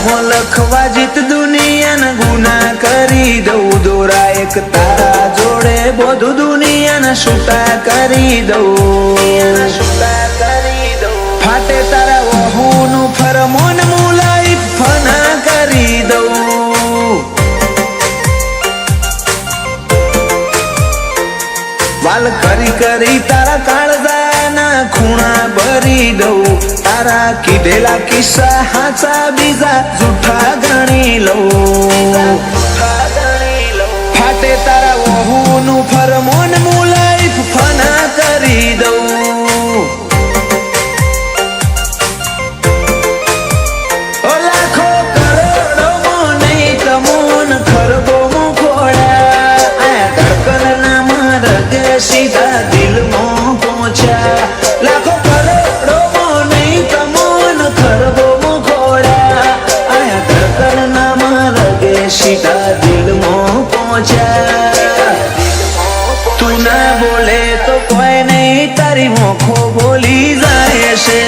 કાગળમાં લખવા જીત દુનિયાના ગુના કરી દઉં દોરા એક તારા જોડે બધું દુનિયાના છૂટા કરી દઉં ફાટે તારા વહુનું ફરમોન મુલાઈ ફના કરી દઉં વાલ કરી કરી તારા કાળજાના ખૂણા ભરી દઉં તારા કીધેલા કિસ્સા હાચા બીજા જૂઠા ગણી લઉં ફાટે તારા વહુનું ફરમોન મુલાઈ ફના કરી દઉં સીધા દિલમાં પહોંચ્યા લાખો કરોડોમાં નહીં તમોન ખરબોમાં ખોડા આયા ધડકનનામાં રગે સીધા દિલમાં પહોંચ્યા તું ના બોલે તો કોઈ નહીં તારી મોખો બોલી જાય છે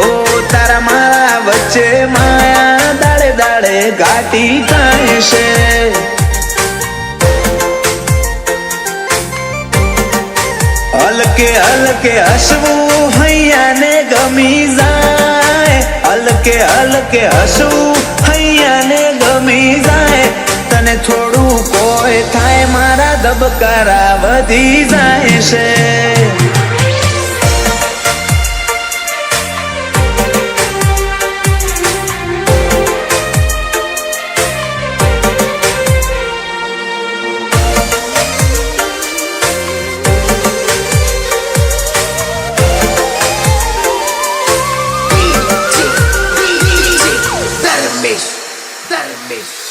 ઓ તારા મારા વચ્ચે માયા દાડે દાડે ઘાટી કાંઈ છે હલકે હલકે હસવું હૈયાને ગમી જાય હલકે હલકે હસવું હૈયાને ગમી જાય તને થોડું કોઈ થાય મારા ધબકારા વધી જાય છે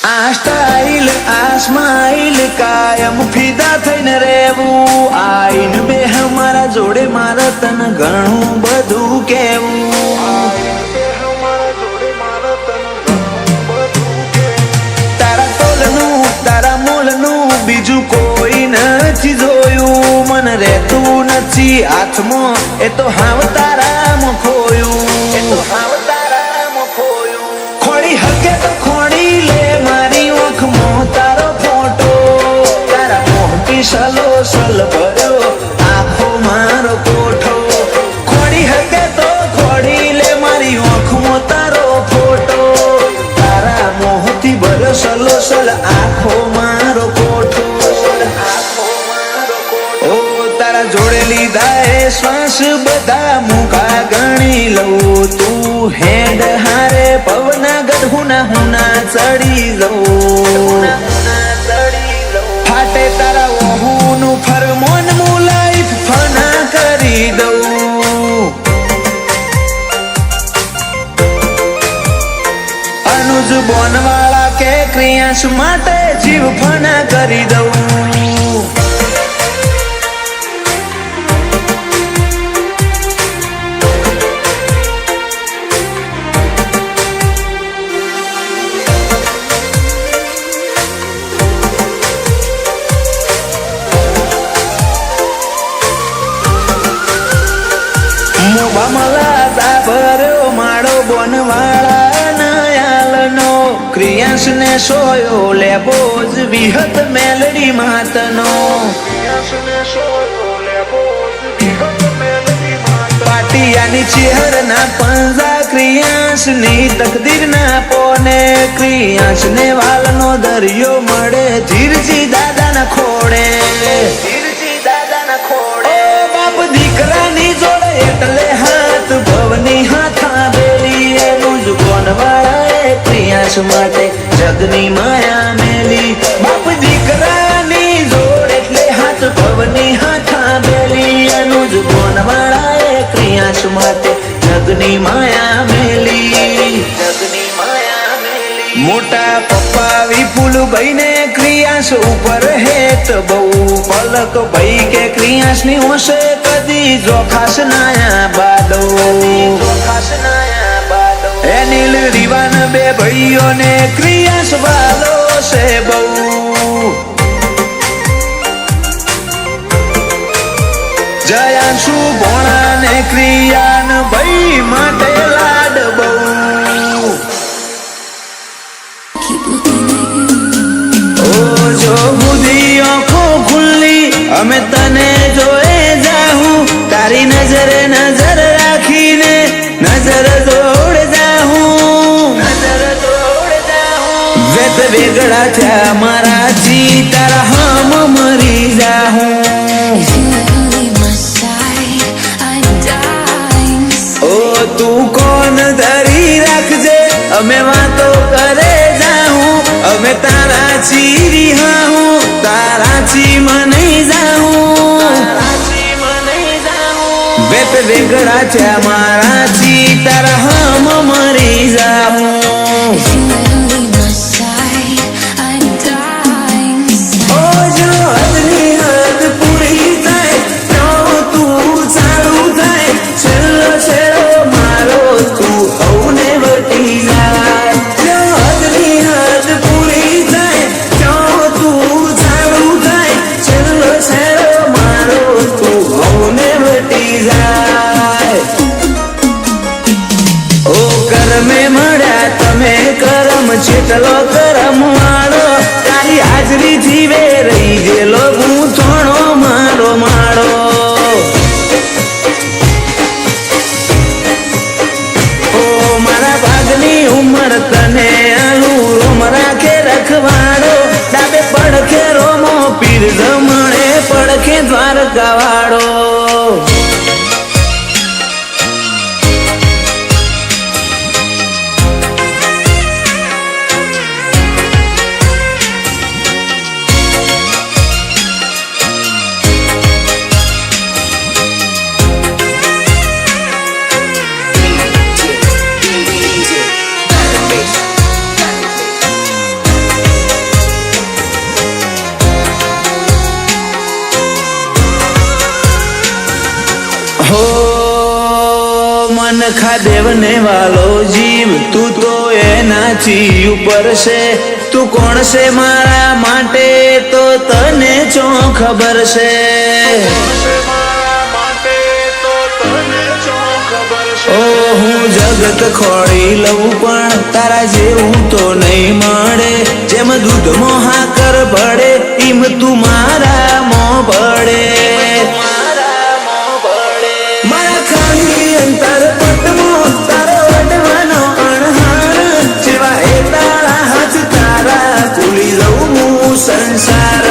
આ સ્ટાઇલ આ સ્માઇલ કાયમ ફિદા થઈને રહેવું આઈન બે અમારા જોડે મારે તને ઘણું બધું કેવું તારા તોલનું તારા મોલનું બીજું કોઈ નથી જોયું મને રહેતું નથી હાથમાં એ તો હાવ તારામાં ખોયું ખોડી હકે તો ખોડી લે મારી ઓખમાં તારો ફોટો તારા મોહથી સલો સલ ભર્યો આખો મારો કોઠો ખોડી હકે તો ખોડી લે મારી ઓખમાં તારો ફોટો તારા મોહથી ભર્યો સલો સલ આખો મારો કોઠો ઓ તારા જોડે લીધા એ શ્વાસ બધા મુખા ગણી લઉં તું હેડ હારે પવના ગઢુના હુના ચડી લઉં ફાટે તારા વહુનું ફરમોન મુલાઈ ફના કરી દઉં અનુજ બોનવાળા કે ક્રિયાંશ માટે જીવ ફના કરી દઉં માળો બોનવાળા નયાલનો ક્રિયાંશ ને સોયો લેબો જ વિહત મેલડી માતનો પાટિયાની ચેહરના પંજા ક્રિયાંશ ની તકદીર ના પોને ક્રિયાંશ ને વાલનો દરિયો મળે ધીરજી દાદા ના ખોડે બાપ દીકરાની જોડે એટલે હાથ ભવની હાથા બેલી એનું જ બોનવાળાએ ક્રિયાંશ માટે જગની માયા મેલી બાપ દીકરાની જોડે એટલે હાથ ભવની હાથા બેલી એનું જ બોનવાળાએ ક્રિયાંશ માટે જગની માયા મેલી મોટા પપ્પા વિપુલભાઈ ને ક્રિયાંશ ઉપર હેત બહુ પલક ભાઈ કે ક્રિયાંશ ની હોશે કદી જોખાશ નાયા બાદો એનિલ રીવાન બે ભાઈઓ ને ક્રિયાંશ વાલો છે બહુ જયાંશુ ભોણા ને ક્રિયાન ભાઈ માટે લાડ બહુ. ઓ જો બુધી આંખો ખુલ્લી અમે તને જોએ જાહું, તારી નજરે નજર રાખીને નજર દોડ જાહું, નજર દોડ જાહું. વેત વેગળા થયા મારાથી તારા હામ મરી જાહું. તું કોણ ધરી રાખજે અમે વાતો કરે જાહું, અમે તારા ચીરી હાહું, તારા છી મને જાહું. વેત વેગળા છે મારા છી તારા હમ મરી જાહું. ઓ જો હદની હદ પૂરી થાય તો તું ચાલુ થાય, છેલ્લો છેડો મારો તું હવને વટી જાય. જો હદની હદ પૂરી થાય તો તું ચાલુ થાય, છેલ્લો છેડો મારો તું હવને વટી જાય. ઓ કરમે મળ્યા તમે કરમ છેટલો કરમ વાળો, તારી હાજરી જીવે રહી ગયેલો હું થોડો મારો માળો. ઓ મારા ભાગની ઉંમર તને આલું રોમ રાખે રખવાડો, ડાબે પડખે રોમો પીર જમણે પડખે દ્વારકા વાળો. હો મન ખાદેવને વાલો જીવ તું તો એનાથી ઉપર છે, તું કોણ છે મારા માટે તો તને ચો ખબર છે. ઓ હું જગત ખોળી લઉં પણ તારા જેવું તો નહીં મળે, જેમ દૂધમાં હાકર ભળે એમ તું મારા મોં ભળે. મારા ખાલી અંતર પટમાં તારો અડવાનો અણહાર, જેવા એ તારા હાથ તારા ભૂલી લઉં હું સંસાર.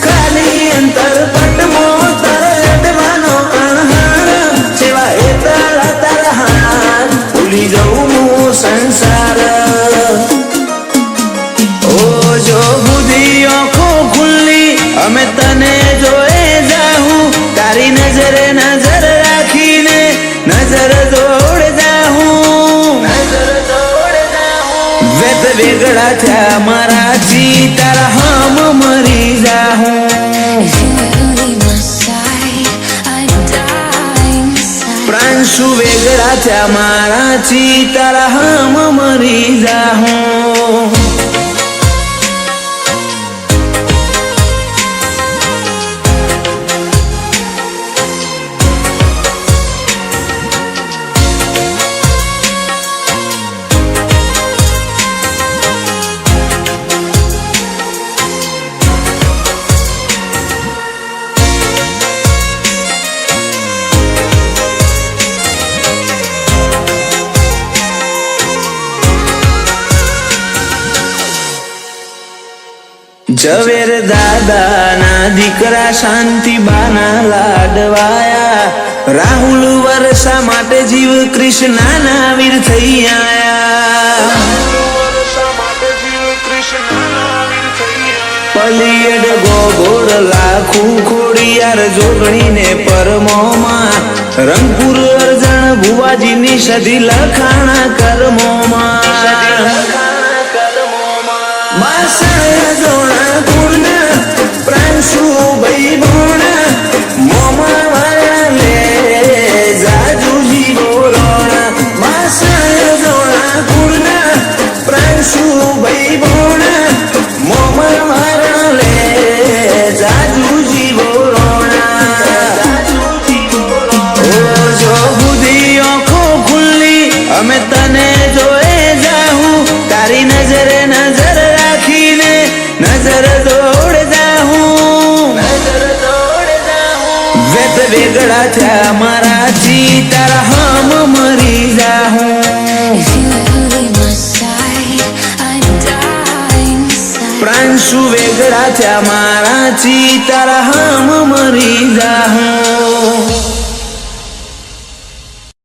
ખાલી અંતર પટમાં તારો અડવાનો અણહાર, જેવા એ તારા હાથ ભૂલી જઉં હું સંસાર. ઓ જો બુધી આંખો ખુલ્લી અમે તને જોએ જાહું, તારી નજરે નજર રાખીને નજર દોડ જાહું, નજર દોડ જાહું. વેત વેગળા થયા મારાથી તારા હમ મરી જાહું. પ્રાંશુ વેગળા થયા મારાથી તારા હમ મરી જાહું. ઝવેર દાદાના દીકરા શાંતિબાના લાડવાયા, રાહુલ વર્ષા માટે જીવ કૃષ્ણના વીર થઈ આયા. પલિયડ ગોગોળ લાખું ખોડિયાર જોગણીને પરમોમાં, રંગપુર અરજણ ભુવાજીની સધી લખાણા કર્મોમાં. માસણ જોણા ગુણના પ્રાંશુ ભાઈ ભોણા, મોમા વાળા લે જાજુ જીવો રોણા. માસણ જોણા ગુણના પ્રાંશુ ભાઈ ભોણા, મોમા વાળા લે જાજુ જીવો રોણા. ઓ જો બુધી વેગળા થયા મારાથી તારા હામ મરી જાહું. If you ever leave my side, I'd die inside. Pranshu વેગળા થયા મારાથી તારા હામ મરી જાહું.